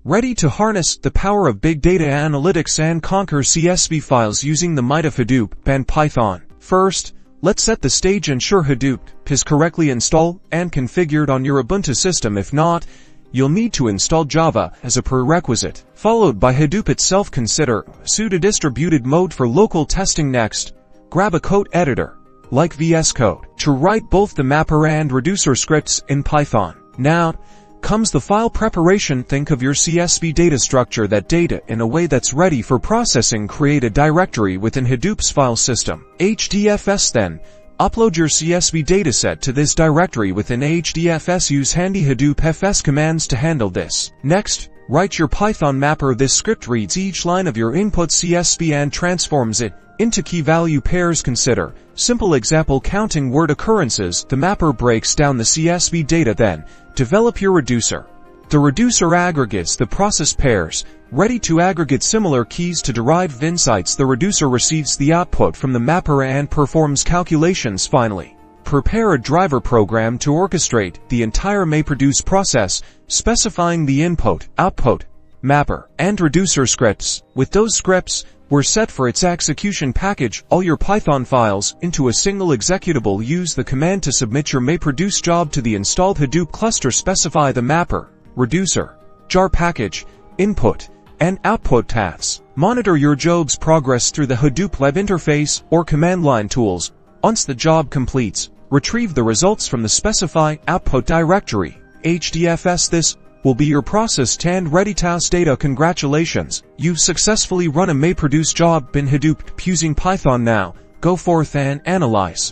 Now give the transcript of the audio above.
Ready to harness the power of big data analytics and conquer CSV files using the might of Hadoop and Python. First, let's set the stage. Ensure Hadoop is correctly installed and configured on your Ubuntu system. If not, you'll need to install Java as a prerequisite, followed by Hadoop itself. Consider sudo distributed mode for local testing. Next, grab a code editor, like VS Code, to write both the mapper and reducer scripts in Python. Now comes the file preparation. Think of your CSV data, structure that data in a way that's ready for processing. Create a directory within Hadoop's file system, HDFS. Then, upload your CSV dataset to this directory within HDFS. Use handy Hadoop FS commands to handle this. Next, write your Python mapper. This script reads each line of your input CSV and transforms it into key value pairs. Consider simple example, counting word occurrences. The mapper breaks down the CSV data. Then, develop your reducer. The reducer aggregates the process pairs, ready to aggregate similar keys to derive insights. The reducer receives the output from the mapper and performs calculations. Finally, prepare a driver program to orchestrate the entire MapReduce process, specifying the input, output, mapper, and reducer scripts. With those scripts, we're set for its execution. Package all your Python files into a single executable. Use the command to submit your MapReduce job to the installed Hadoop cluster. Specify the mapper, reducer, jar package, input, and output paths. Monitor your job's progress through the Hadoop web interface or command line tools. Once the job completes, retrieve the results from the specify output directory, HDFS. This will be your processed and ready task data. Congratulations, you've successfully run a MapReduce job in Hadoop using Python. Now, go forth and analyze.